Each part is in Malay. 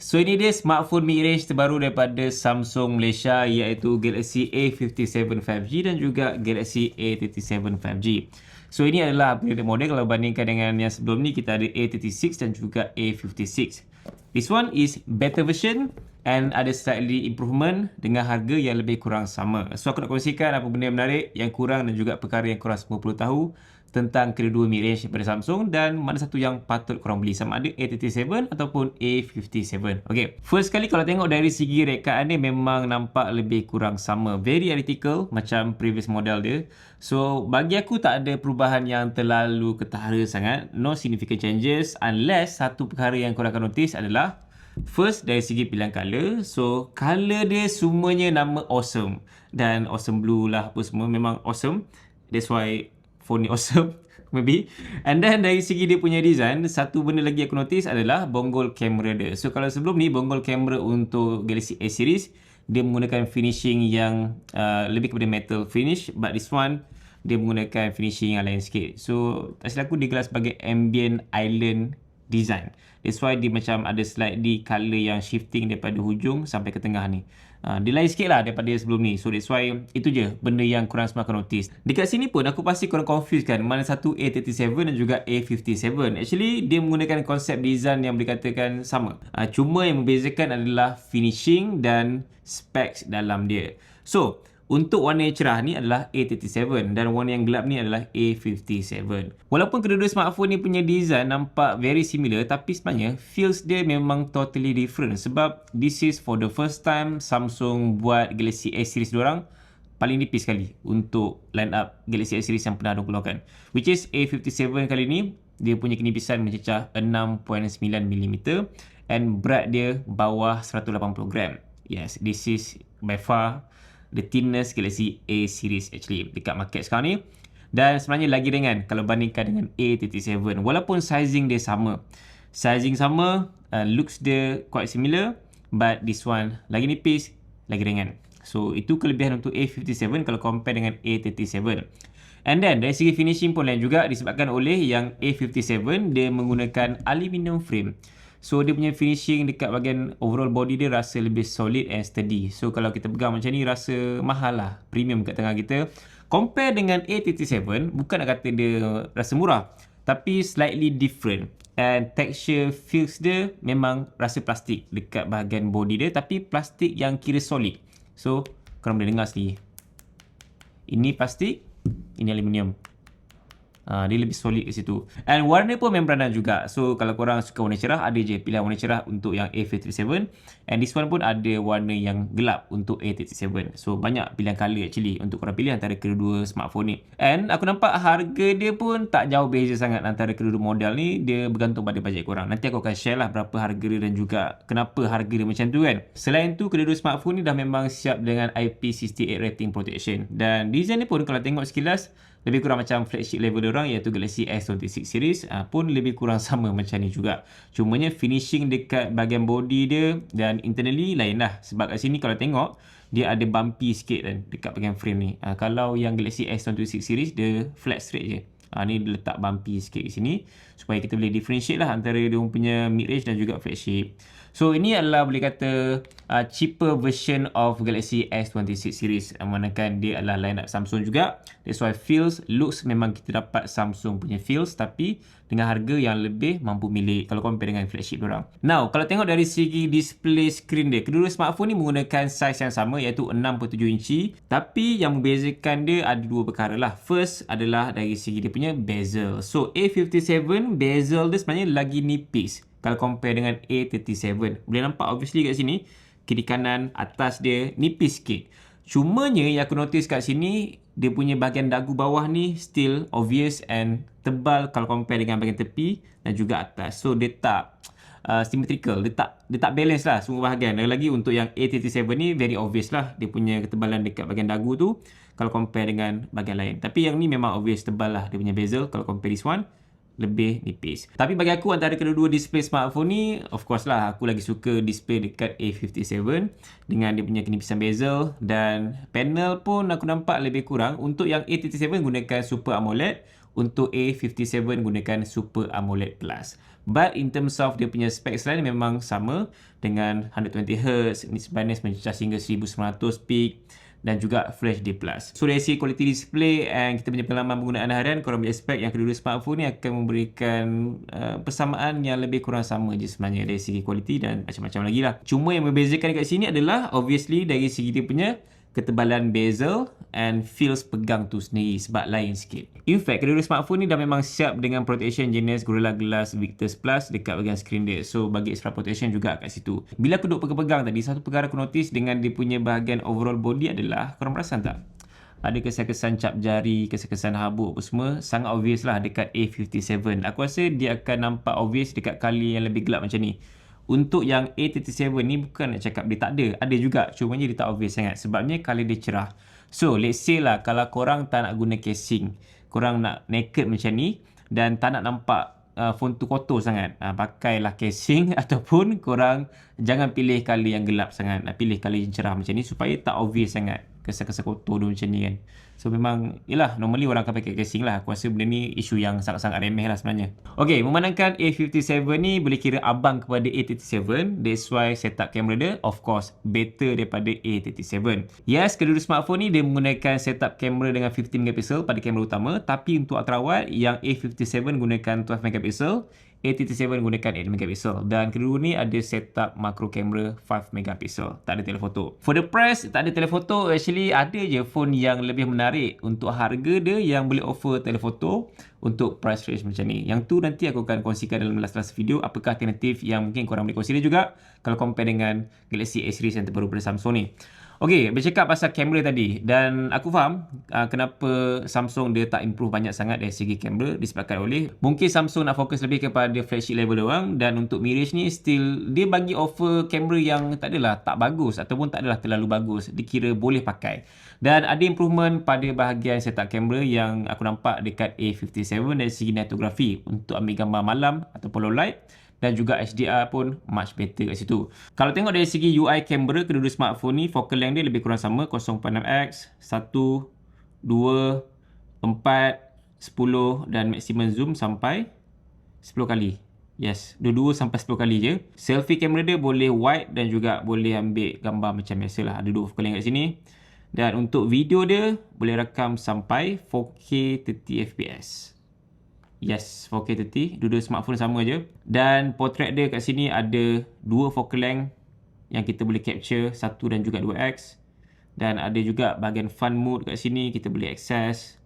So ini dia smartphone mid-range terbaru daripada Samsung Malaysia, iaitu Galaxy A57 5G dan juga Galaxy A37 5G. So ini adalah upgraded model kalau bandingkan dengan yang sebelum ni, kita ada A36 dan juga A56. This one is better version and ada slightly improvement dengan harga yang lebih kurang sama. So aku nak kongsikan apa benda yang menarik, yang kurang dan juga perkara yang korang semua perlu tahu tentang kedua-dua mid-range daripada Samsung dan mana satu yang patut korang beli, sama ada A37 ataupun A57. Okay, first sekali kalau tengok dari segi rekaan dia memang nampak lebih kurang sama. Very identical macam previous model dia. So bagi aku tak ada perubahan yang terlalu ketara sangat. No significant changes unless satu perkara yang korang akan notice adalah first dari segi pilihan colour. So colour dia semuanya nama awesome. Dan awesome blue lah apa semua memang awesome. That's why phone ni awesome maybe. And then dari segi dia punya design, satu benda lagi aku notice adalah bonggol kamera dia. So kalau sebelum ni bonggol kamera untuk Galaxy A series dia menggunakan finishing yang lebih kepada metal finish, but this one dia menggunakan finishing yang lain sikit. So tak silap aku digelar sebagai ambient island design. That's why dia macam ada slightly colour yang shifting daripada hujung sampai ke tengah ni. Dia lain sikit lah daripada sebelum ni. So that's why itu je benda yang korang semua akan notice. Dekat sini pun aku pasti korang confuse kan mana satu A37 dan juga A57. Actually dia menggunakan konsep design yang boleh katakan sama. Cuma yang membezakan adalah finishing dan specs dalam dia. So untuk warna yang cerah ni adalah A37 dan warna yang gelap ni adalah A57. Walaupun kedua-dua smartphone ni punya design nampak very similar, tapi sebenarnya feels dia memang totally different sebab this is for the first time Samsung buat Galaxy S series diorang paling nipis sekali untuk line up Galaxy S series yang pernah diorang keluarkan, which is A57 kali ni dia punya kenipisan mencecah 6.9mm and berat dia bawah 180 gram. Yes, this is by far the thinnest Galaxy A series actually dekat market sekarang ni. Dan sebenarnya lagi ringan kalau bandingkan dengan A37 walaupun sizing dia sama. Sizing sama, looks dia quite similar, but this one lagi nipis, lagi ringan. So itu kelebihan untuk A57 kalau compare dengan A37. And then dari segi finishing pun lain juga disebabkan oleh yang A57 dia menggunakan aluminium frame. So dia punya finishing dekat bahagian overall body dia rasa lebih solid and steady. So kalau kita pegang macam ni rasa mahal lah, premium kat tengah kita. Compare dengan A37, bukan nak kata dia rasa murah, tapi slightly different. And texture feels dia memang rasa plastik dekat bahagian body dia, tapi plastik yang kira solid. So korang boleh dengar sendiri. Ini plastik, ini aluminium. Dia lebih solid ke situ. And warna pun membranan juga. So kalau korang suka warna cerah, ada je pilihan warna cerah untuk yang A57. And this one pun ada warna yang gelap untuk A37. So banyak pilihan colour actually untuk korang pilih antara kedua smartphone ni. And aku nampak harga dia pun tak jauh beza sangat antara kedua model ni. Dia bergantung pada bajet korang. Nanti aku akan share lah berapa harga dia dan juga kenapa harga dia macam tu kan. Selain tu kedua smartphone ni dah memang siap dengan IP68 rating protection. Dan design ni pun kalau tengok sekilas lebih kurang macam flagship level diorang iaitu Galaxy S26 series pun lebih kurang sama macam ni juga. Cumanya finishing dekat bahagian body dia dan internally lain lah. Sebab kat sini kalau tengok dia ada bumpy sikit kan dekat bahagian frame ni. Kalau yang Galaxy S26 series dia flat straight je. Ni dia letak bumpy sikit di sini supaya kita boleh differentiate lah antara dia punya mid-range dan juga flagship. So ini adalah boleh kata cheaper version of Galaxy S26 series, manakan dia adalah line up Samsung juga. That's why feels, looks memang kita dapat Samsung punya feels, tapi dengan harga yang lebih mampu milik kalau compare dengan flagship diorang. Now kalau tengok dari segi display screen dia, kedua smartphone ni menggunakan size yang sama iaitu 6.7 inci, tapi yang membezakan dia ada dua perkara lah. First adalah dari segi dia punya bezel. So A57 bezel dia sebenarnya lagi nipis kalau compare dengan A37. Boleh nampak obviously kat sini, kiri kanan atas dia nipis sikit. Cumanya yang aku notice kat sini, dia punya bahagian dagu bawah ni still obvious and tebal kalau compare dengan bahagian tepi dan juga atas. So dia tak symmetrical, dia tak balance lah semua bahagian. Lagi untuk yang A37 ni very obvious lah dia punya ketebalan dekat bahagian dagu tu kalau compare dengan bahagian lain. Tapi yang ni memang obvious tebal lah dia punya bezel kalau compare this one lebih nipis. Tapi bagi aku antara kedua-dua display smartphone ni, of course lah aku lagi suka display dekat A57 dengan dia punya kenipisan bezel dan panel pun aku nampak lebih kurang. Untuk yang A37 gunakan Super AMOLED, untuk A57 gunakan Super AMOLED Plus. But in terms of dia punya specs lain memang sama dengan 120Hz, nits brightness mencecah hingga 1900 peak dan juga Full HD+. So dari segi quality display and kita punya pengalaman penggunaan harian, korang boleh expect yang kedua-dua smartphone ni akan memberikan persamaan yang lebih kurang sama je sebenarnya dari segi quality dan macam-macam lagi lah. Cuma yang membezakan dekat sini adalah obviously dari segi dia punya ketebalan bezel and feels pegang tu sendiri sebab lain sikit. In fact, kedua-dua smartphone ni dah memang siap dengan protection jenis Gorilla Glass Victus Plus dekat bahagian skrin dia. So, bagi extra protection juga kat situ. Bila aku duduk pegang-pegang tadi, satu perkara aku notice dengan dia punya bahagian overall body adalah, korang perasan tak? Ada kesan-kesan cap jari, kesan-kesan habuk apa semua, sangat obvious lah dekat A57. Aku rasa dia akan nampak obvious dekat kali yang lebih gelap macam ni. Untuk yang A37 ni bukan nak cakap dia tak ada. Ada juga. Cuma dia tak obvious sangat. Sebabnya colour dia cerah. So, let's say lah kalau korang tak nak guna casing. Korang nak naked macam ni. Dan tak nak nampak phone tu kotor sangat. Pakailah casing ataupun korang jangan pilih colour yang gelap sangat. Pilih colour yang cerah macam ni supaya tak obvious sangat kesan-kesan kotor tu macam ni kan. So memang, yelah, normally orang akan pakai casing lah. Aku rasa benda ni isu yang sangat-sangat remeh lah sebenarnya. Okay, memandangkan A57 ni boleh kira abang kepada A37. That's why setup kamera dia, of course, better daripada A37. Yes, kedua-dua smartphone ni dia menggunakan setup kamera dengan 15 megapixel pada kamera utama. Tapi untuk ultrawide, yang A57 gunakan 12 megapixel. A37 gunakan 8 megapixel dan kedua ni ada setup macro camera 5 megapixel. Tak ada telefoto. For the price, tak ada telefoto. Actually ada je phone yang lebih menarik untuk harga dia yang boleh offer telefoto untuk price range macam ni. Yang tu nanti aku akan kongsikan dalam last video apakah alternatif yang mungkin korang boleh consider juga kalau compare dengan Galaxy A series yang terbaru pada Samsung ni. Okey, bercakap pasal kamera tadi dan aku faham kenapa Samsung dia tak improve banyak sangat dari segi kamera disebabkan oleh mungkin Samsung nak fokus lebih kepada flagship level doang dan untuk Mirage ni still dia bagi offer kamera yang tak adalah tak bagus ataupun tak adalah terlalu bagus, dikira boleh pakai. Dan ada improvement pada bahagian setup kamera yang aku nampak dekat A57 dari segi nitografi untuk ambil gambar malam ataupun low light. Dan juga HDR pun much better kat situ. Kalau tengok dari segi UI kamera kedua-dua smartphone ni, focal length dia lebih kurang sama 0.6x, 1, 2, 4, 10 dan maximum zoom sampai 10 kali. Yes, dua-dua sampai 10 kali je. Selfie kamera dia boleh wide dan juga boleh ambil gambar macam biasalah. Ada dua focal length kat sini. Dan untuk video dia boleh rakam sampai 4K 30fps. Yes, 4K 30. Dua-dua smartphone sama je. Dan portrait dia kat sini ada dua focal length yang kita boleh capture, 1 dan juga 2x. Dan ada juga bahagian fun mode kat sini, kita boleh access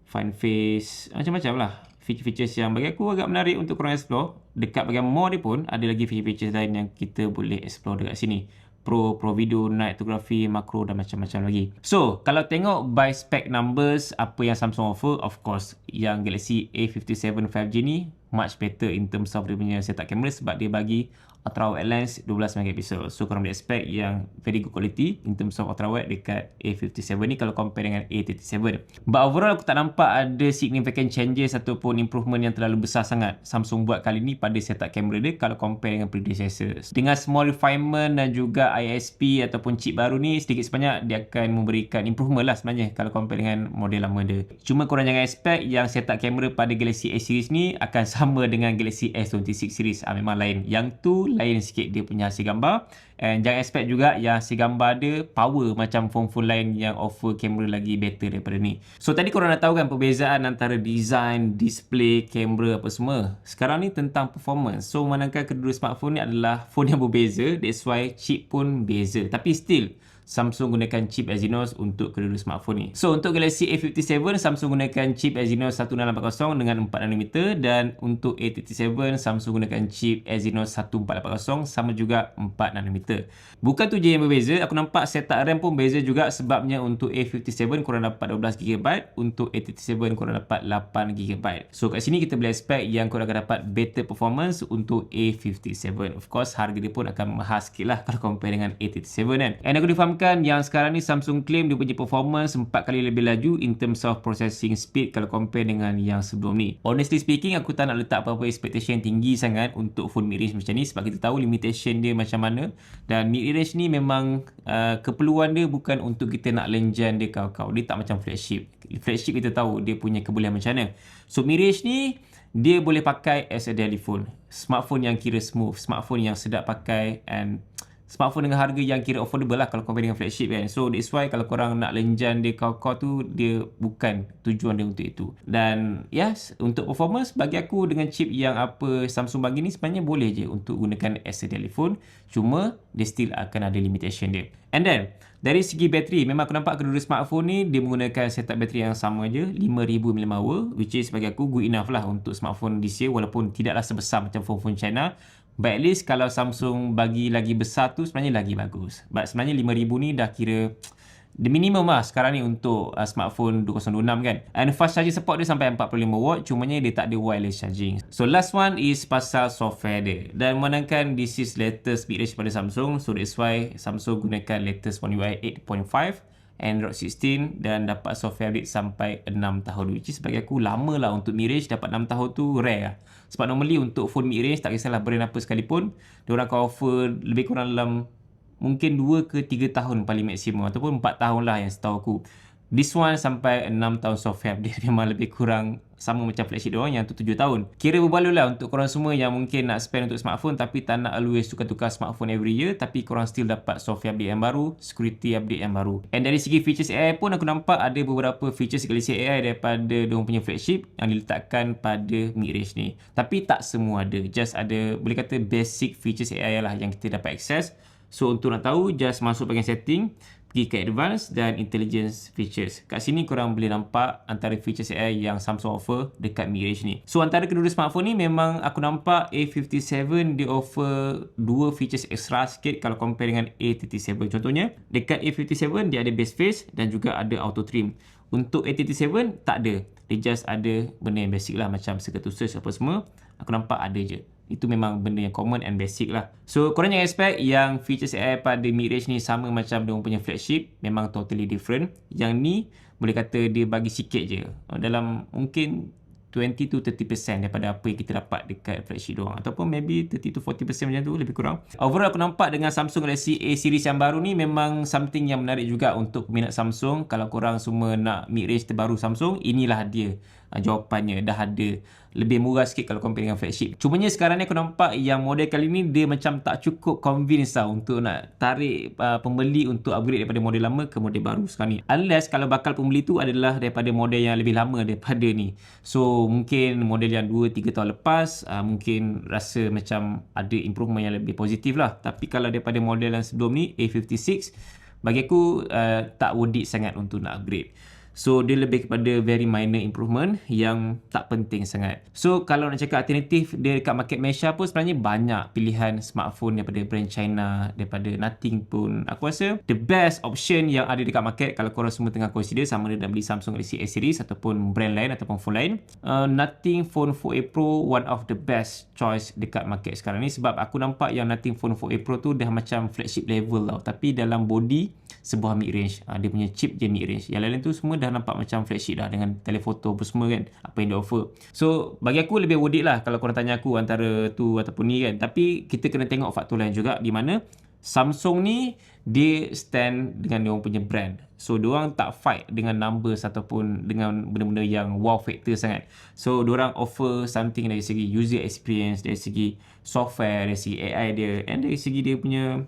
fun face, macam-macam lah. Feature-features yang bagi aku agak menarik untuk korang explore. Dekat bahagian more dia pun ada lagi feature-features lain yang kita boleh explore dekat sini. Pro video, night photography, macro dan macam-macam lagi. So, kalau tengok by spec numbers, apa yang Samsung offer, of course, yang Galaxy A57 5G ni much better in terms of dia punya setup camera sebab dia bagi ultra wide lens 12 megapixel. So, korang boleh expect yang very good quality in terms of ultra wide dekat A57 ni kalau compare dengan A37. But overall, aku tak nampak ada significant changes ataupun improvement yang terlalu besar sangat Samsung buat kali ni pada setup kamera dia kalau compare dengan predecessors. Dengan small refinement dan juga ISP ataupun chip baru ni, sedikit sebanyak dia akan memberikan improvement lah sebenarnya kalau compare dengan model lama dia. Cuma korang jangan expect yang setup kamera pada Galaxy A series ni akan sama dengan Galaxy S26 series. Memang lain. Yang tu lain sikit dia punya hasil gambar. And jangan expect juga yang hasil gambar dia power macam phone-phone lain yang offer kamera lagi better daripada ni. So tadi korang dah tahu kan perbezaan antara design, display, kamera apa semua. Sekarang ni tentang performance. So memandangkan kedua smartphone ni adalah phone yang berbeza. That's why chip pun beza. Tapi still Samsung gunakan chip Exynos untuk kedua-dua smartphone ni. So untuk Galaxy A57 Samsung gunakan chip Exynos 1680 dengan 4nm dan untuk A37 Samsung gunakan chip Exynos 1480 sama juga 4nm. Bukan tu je yang berbeza, aku nampak setup RAM pun beza juga sebabnya untuk A57 korang dapat 12GB, untuk A37 korang dapat 8GB. So kat sini kita boleh expect yang korang akan dapat better performance untuk A57. Of course harga dia pun akan mahal sikit lah kalau compare dengan A37 kan. And aku difahamkan yang sekarang ni Samsung claim dia punya performance 4 kali lebih laju in terms of processing speed kalau compare dengan yang sebelum ni. Honestly speaking, aku tak nak letak apa-apa expectation tinggi sangat untuk phone mid-range macam ni sebab kita tahu limitation dia macam mana dan mid-range ni memang keperluan dia bukan untuk kita nak lenjan dia kau-kau. Dia tak macam flagship. Flagship kita tahu dia punya kebolehan macam mana. So mid-range ni dia boleh pakai as a telephone. Smartphone yang kira smooth, smartphone yang sedap pakai, and smartphone dengan harga yang kira affordable lah kalau compare dengan flagship kan. So that's why kalau korang nak lenjan dia kau tu, dia bukan tujuan dia untuk itu. Dan yes, untuk performance bagi aku dengan chip yang apa Samsung bagi ni sebenarnya boleh je untuk gunakan as a telephone. Cuma dia still akan ada limitation dia. And then dari segi bateri, memang aku nampak kedua smartphone ni dia menggunakan setup bateri yang sama je, 5000 mAh, which is bagi aku good enough lah untuk smartphone this year, walaupun tidaklah sebesar macam phone-phone China. But at least kalau Samsung bagi lagi besar tu sebenarnya lagi bagus. But sebenarnya 5000 ni dah kira the minimum lah sekarang ni untuk smartphone 2026 kan. And fast charging support dia sampai 45W, cumanya dia tak ada wireless charging. So last one is pasal software dia. Dan memandangkan this is latest mid-range pada Samsung, so that's why Samsung gunakan latest One UI 8.5, Android 16 dan dapat software update sampai 6 tahun, which is bagi aku lama lah untuk mid-range. Dapat 6 tahun tu rare lah. Sebab normally untuk phone mid-range, tak kisahlah brand apa sekalipun, diorang akan offer lebih kurang dalam mungkin 2 ke 3 tahun paling maksimum, ataupun 4 tahun lah yang setahu aku. This one sampai 6 tahun software update memang lebih kurang sama macam flagship diorang yang tu 7 tahun. Kira berbaloi lah untuk korang semua yang mungkin nak spend untuk smartphone tapi tak nak always tukar-tukar smartphone every year, tapi korang still dapat software update yang baru, security update yang baru. And dari segi features AI pun aku nampak ada beberapa features Galaxy AI daripada diorang punya flagship yang diletakkan pada mid-range ni. Tapi tak semua ada, just ada boleh kata basic features AI lah yang kita dapat access. So untuk nak tahu, just masuk bahagian setting, pergi ke advanced dan intelligence features. Kat sini korang boleh nampak antara features AI yang Samsung offer dekat mid-range ni. So antara kedua smartphone ni memang aku nampak A57 dia offer dua features extra sikit kalau compare dengan A37. Contohnya dekat A57 dia ada base face dan juga ada auto trim. Untuk A37 tak ada. Dia just ada benda yang basic lah macam circuit apa semua. Aku nampak ada je. Itu memang benda yang common and basic lah. So korang jangan expect yang features AI pada mid-range ni sama macam dia punya flagship. Memang totally different. Yang ni boleh kata dia bagi sikit je, dalam mungkin 20 to 30% daripada apa yang kita dapat dekat flagship doang, ataupun maybe 30 to 40% macam tu lebih kurang. Overall aku nampak dengan Samsung Galaxy A series yang baru ni memang something yang menarik juga untuk peminat Samsung. Kalau korang semua nak mid-range terbaru Samsung, inilah dia jawapannya. Dah ada lebih murah sikit kalau compare dengan flagship. Cumanya sekarang ni aku nampak yang model kali ni dia macam tak cukup convince lah untuk nak tarik pembeli untuk upgrade daripada model lama ke model baru sekarang ni. Unless kalau bakal pembeli tu adalah daripada model yang lebih lama daripada ni. So mungkin model yang 2-3 tahun lepas mungkin rasa macam ada improvement yang lebih positif lah. Tapi kalau daripada model yang sebelum ni A56, bagi aku tak worth it sangat untuk nak upgrade. So dia lebih kepada very minor improvement yang tak penting sangat. So kalau nak cakap alternatif dia dekat market Malaysia pun sebenarnya banyak pilihan smartphone daripada brand China, daripada Nothing pun. Aku rasa the best option yang ada dekat market kalau korang semua tengah consider sama ada nak beli Samsung Galaxy A series ataupun brand lain ataupun phone lain, Nothing Phone 4a Pro one of the best choice dekat market sekarang ni. Sebab aku nampak yang Nothing Phone 4a Pro tu dah macam flagship level tau, tapi dalam body sebuah mid-range. Dia punya chip je mid-range. Yang lain tu semua dah nampak macam flagship dah dengan telefoto apa semua kan, apa yang dia offer. So bagi aku lebih worth it lah kalau korang tanya aku antara tu ataupun ni kan. Tapi kita kena tengok faktor lain juga, di mana Samsung ni dia stand dengan dia orang punya brand. So diorang tak fight dengan numbers ataupun dengan benda-benda yang wow factor sangat. So diorang offer something dari segi user experience, dari segi software, dari segi AI dia, and dari segi dia punya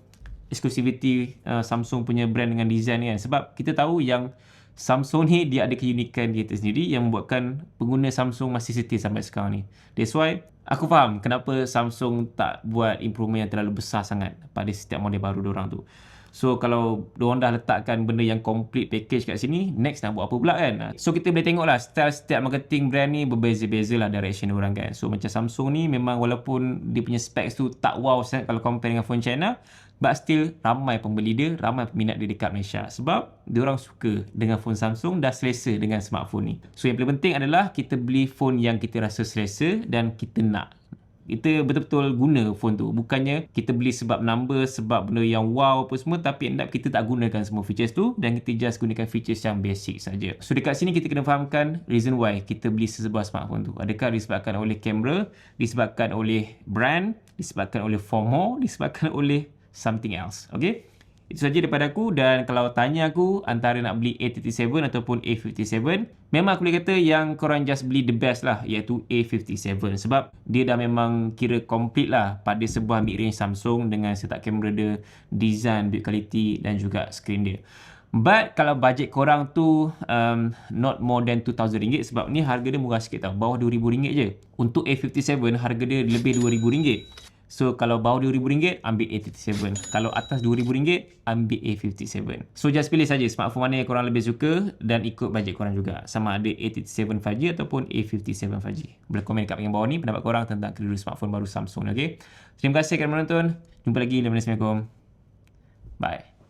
exclusivity Samsung punya brand dengan design kan. Sebab kita tahu yang Samsung ni dia ada keunikan dia tersendiri yang membuatkan pengguna Samsung masih setia sampai sekarang ni. That's why aku faham kenapa Samsung tak buat improvement yang terlalu besar sangat pada setiap model baru diorang tu. So kalau diorang dah letakkan benda yang complete package kat sini, next nak buat apa pula kan. So kita boleh tengok lah style setiap marketing brand ni berbeza-beza lah direction diorang kan. So macam Samsung ni memang walaupun dia punya specs tu tak wow sangat kalau compare dengan phone China, but still ramai pembeli dia, ramai peminat dia dekat Malaysia. Sebab diorang suka dengan phone Samsung, dah selesa dengan smartphone ni. So yang paling penting adalah kita beli phone yang kita rasa selesa dan kita nak. Kita betul-betul guna phone tu. Bukannya kita beli sebab number, sebab benda yang wow apa semua, tapi end up kita tak gunakan semua features tu dan kita just gunakan features yang basic saja. So dekat sini kita kena fahamkan reason why kita beli sesebuah smartphone tu. Adakah disebabkan oleh kamera, disebabkan oleh brand, disebabkan oleh FOMO, disebabkan oleh something else. Okay? Itu saja daripada aku, dan kalau tanya aku antara nak beli A37 ataupun A57, memang aku boleh kata yang korang just beli the best lah, iaitu A57, sebab dia dah memang kira complete lah pada sebuah mid-range Samsung dengan setup kamera dia, design, build quality dan juga skrin dia. But kalau bajet korang tu not more than RM2,000, sebab ni harga dia murah sikit tau, bawah RM2,000 je. Untuk A57 harga dia lebih RM2,000. So kalau bawah RM2,000 ambil A37, kalau atas RM2,000 ambil A57. So just pilih saja smartphone mana yang korang lebih suka dan ikut bajet korang juga, sama ada A37 5G ataupun A57 5G. Boleh komen kat bahagian bawah ni pendapat korang tentang kedua smartphone baru Samsung. Okay, terima kasih kerana menonton. Jumpa lagi. Assalamualaikum. Bye.